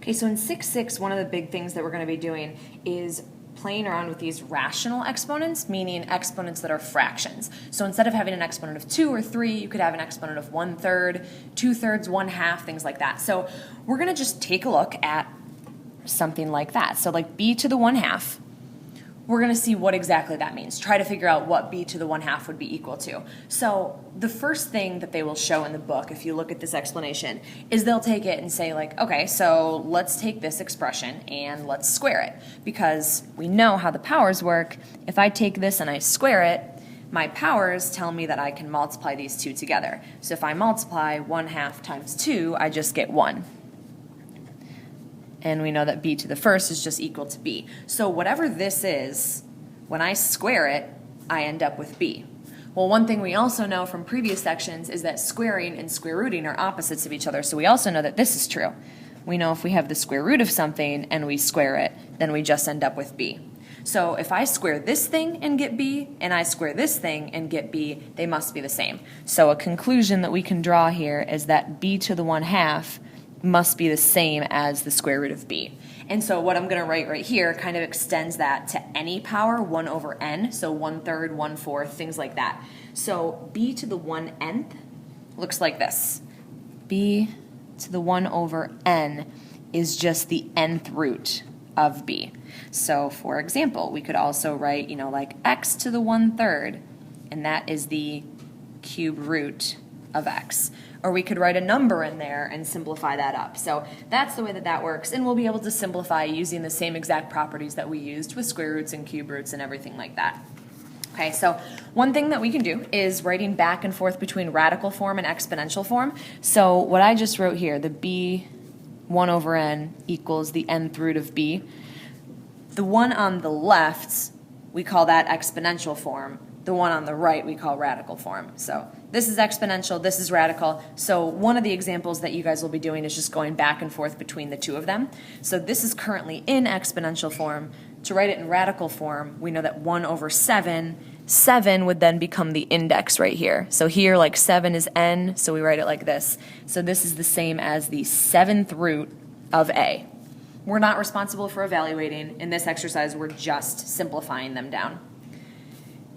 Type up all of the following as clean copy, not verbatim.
Okay, so in 6.6, one of the big things that we're going to be doing is playing around with these rational exponents, meaning exponents that are fractions. So instead of having an exponent of 2 or 3, you could have an exponent of 1/3, 2/3, 1/2, things like that. So we're going to just take a look at something like that. So like b to the 1/2. We're going to see what exactly that means. Try to figure out what b to the 1/2 would be equal to. So the first thing that they will show in the book, if you look at this explanation, is they'll take it and say like, okay, so let's take this expression and let's square it. Because we know how the powers work. If I take this and I square it, my powers tell me that I can multiply these two together. So if I multiply 1/2 times 2, I just get 1. And we know that b to the first is just equal to b. So whatever this is, when I square it, I end up with b. Well, one thing we also know from previous sections is that squaring and square rooting are opposites of each other, so we also know that this is true. We know if we have the square root of something and we square it, then we just end up with b. So if I square this thing and get b, and I square this thing and get b, they must be the same. So a conclusion that we can draw here is that b to the 1/2 must be the same as the square root of b. And so what I'm going to write right here kind of extends that to any power, 1 over n, so 1/3, 1/4, things like that. So b to the 1/n looks like this. b to the 1 over n is just the nth root of b. So for example, we could also write, like x to the 1/3, and that is the cube root of x. Or we could write a number in there and simplify that up. So that's the way that that works, and we'll be able to simplify using the same exact properties that we used with square roots and cube roots and everything like that. Okay, so one thing that we can do is writing back and forth between radical form and exponential form. So what I just wrote here, the b 1 over n equals the nth root of b. The one on the left, we call that exponential form. The one on the right we call radical form. So this is exponential, this is radical. So one of the examples that you guys will be doing is just going back and forth between the two of them. So this is currently in exponential form. To write it in radical form, we know that 1 over 7, 7 would then become the index right here. So here, like 7 is n, so we write it like this. So this is the same as the 7th root of a. We're not responsible for evaluating. In this exercise, we're just simplifying them down.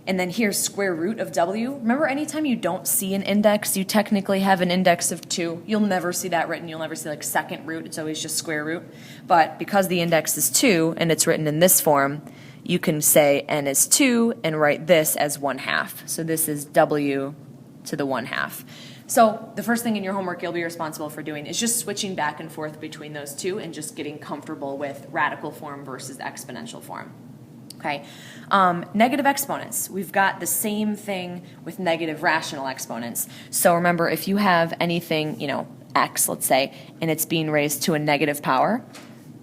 And then here's square root of w. Remember, anytime you don't see an index, you technically have an index of 2. You'll never see that written. You'll never see like second root. It's always just square root. But because the index is 2 and it's written in this form, you can say n is 2 and write this as 1/2. So this is w to the 1/2. So the first thing in your homework you'll be responsible for doing is just switching back and forth between those two and just getting comfortable with radical form versus exponential form. Okay, negative exponents. We've got the same thing with negative rational exponents. So remember, if you have anything, x, let's say, and it's being raised to a negative power,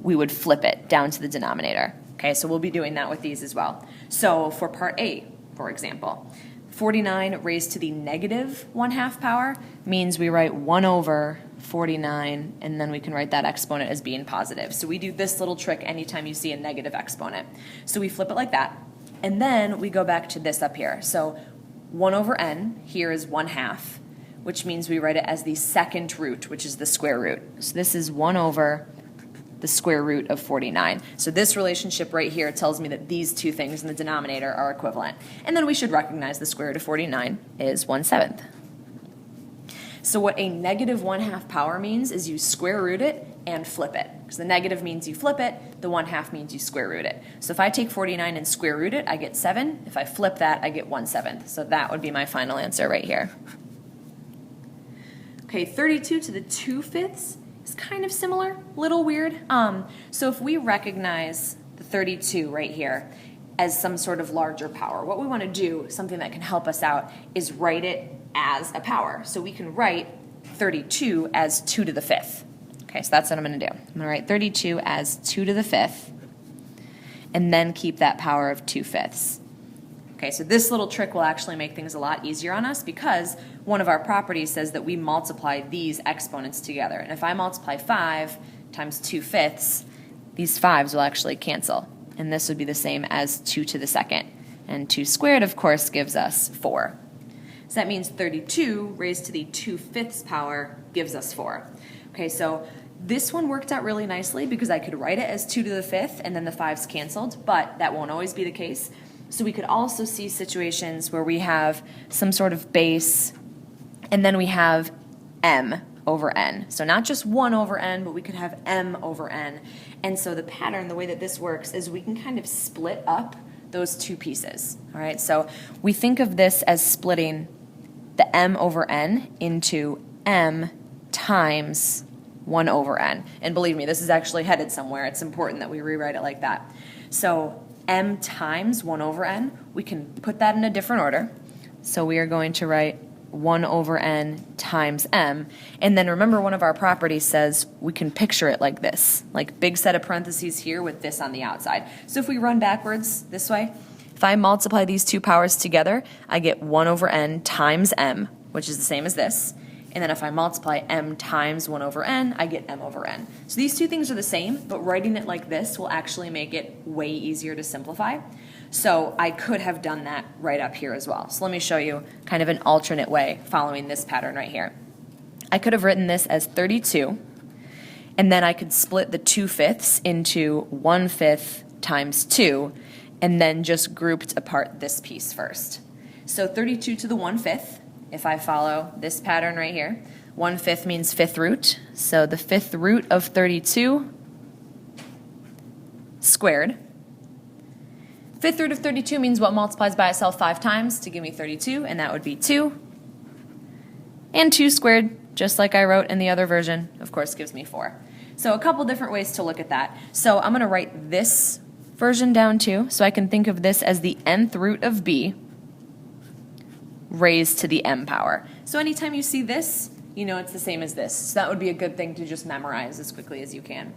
we would flip it down to the denominator. Okay, so we'll be doing that with these as well. So for part A, for example, 49 raised to the negative 1/2 power means we write 1 over 49, and then we can write that exponent as being positive. So we do this little trick anytime you see a negative exponent. So we flip it like that, and then we go back to this up here. So 1 over n here is 1/2, which means we write it as the second root, which is the square root. So this is 1 over the square root of 49. So this relationship right here tells me that these two things in the denominator are equivalent. And then we should recognize the square root of 49 is 1/7. So what a negative 1/2 power means is you square root it and flip it. Because the negative means you flip it, the 1/2 means you square root it. So if I take 49 and square root it, I get 7. If I flip that, I get 1/7. So that would be my final answer right here. Okay, 32 to the 2/5 is kind of similar, little weird. So if we recognize the 32 right here as some sort of larger power, what we want to do, something that can help us out, is write it as a power. So we can write 32 as 2 to the 5th. Okay, so that's what I'm going to do. I'm going to write 32 as 2 to the 5th, and then keep that power of 2/5. Okay, so this little trick will actually make things a lot easier on us because one of our properties says that we multiply these exponents together. And if I multiply 5 times 2/5, these 5s will actually cancel. And this would be the same as 2 to the 2nd. And 2 squared, of course, gives us 4. So that means 32 raised to the 2/5 power gives us 4. Okay, so This one worked out really nicely because I could write it as 2 to the 5th and then the 5's canceled, but that won't always be the case. So we could also see situations where we have some sort of base and then we have m over n. So not just 1 over n, but we could have m over n. And so the pattern, the way that this works, is we can kind of split up those two pieces. All right, so we think of this as splitting the m over n into m times 1 over n. And believe me, this is actually headed somewhere. It's important that we rewrite it like that. So m times 1 over n, we can put that in a different order. So we are going to write 1 over n times m. And then remember, one of our properties says we can picture it like this, like big set of parentheses here with this on the outside. So if we run backwards this way, if I multiply these two powers together, I get 1 over n times m, which is the same as this. And then if I multiply m times 1 over n, I get m over n. So these two things are the same, but writing it like this will actually make it way easier to simplify. So I could have done that right up here as well. So let me show you kind of an alternate way following this pattern right here. I could have written this as 32, and then I could split the 2/5 into 1/5 times 2, and then just grouped apart this piece first. So 32 to the 1/5, if I follow this pattern right here, 1/5 means 5th root. So the 5th root of 32 squared. 5th root of 32 means what multiplies by itself 5 times to give me 32, and that would be 2. And 2 squared, just like I wrote in the other version, of course gives me 4. So a couple different ways to look at that. So I'm going to write this version down too, so I can think of this as the nth root of b raised to the m power. So anytime you see this, you know it's the same as this. So that would be a good thing to just memorize as quickly as you can.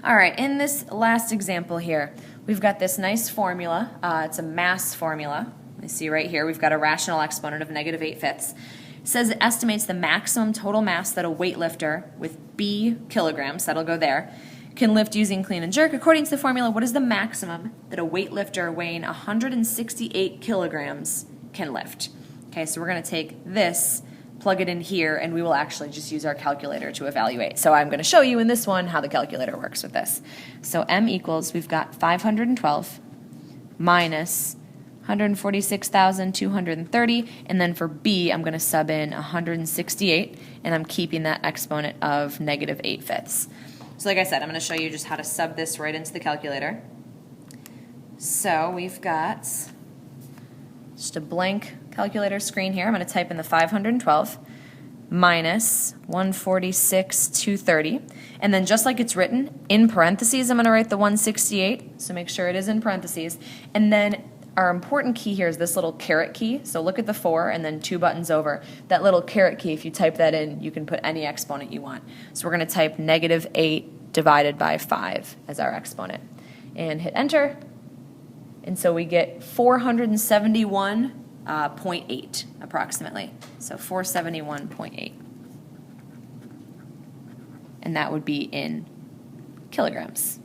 All right, in this last example here, we've got this nice formula. It's a mass formula. You see right here, we've got a rational exponent of -8/5. It says it estimates the maximum total mass that a weightlifter with b kilograms, that'll go there, can lift using clean and jerk. According to the formula, what is the maximum that a weightlifter weighing 168 kilograms can lift? Okay, so we're going to take this, plug it in here, and we will actually just use our calculator to evaluate. So I'm going to show you in this one how the calculator works with this. So m equals, we've got 512 minus 146,230, and then for b, I'm going to sub in 168, and I'm keeping that exponent of -8/5. So like I said, I'm going to show you just how to sub this right into the calculator. So we've got just a blank calculator screen here. I'm going to type in the 512 minus 146,230. And then just like it's written, in parentheses, I'm going to write the 168. So make sure it is in parentheses. And then our important key here is this little caret key. So look at the 4 and then 2 buttons over. That little caret key, if you type that in, you can put any exponent you want. So we're going to type -8 divided by 5 as our exponent. And hit enter. And so we get 471.8 approximately. So 471.8. And that would be in kilograms.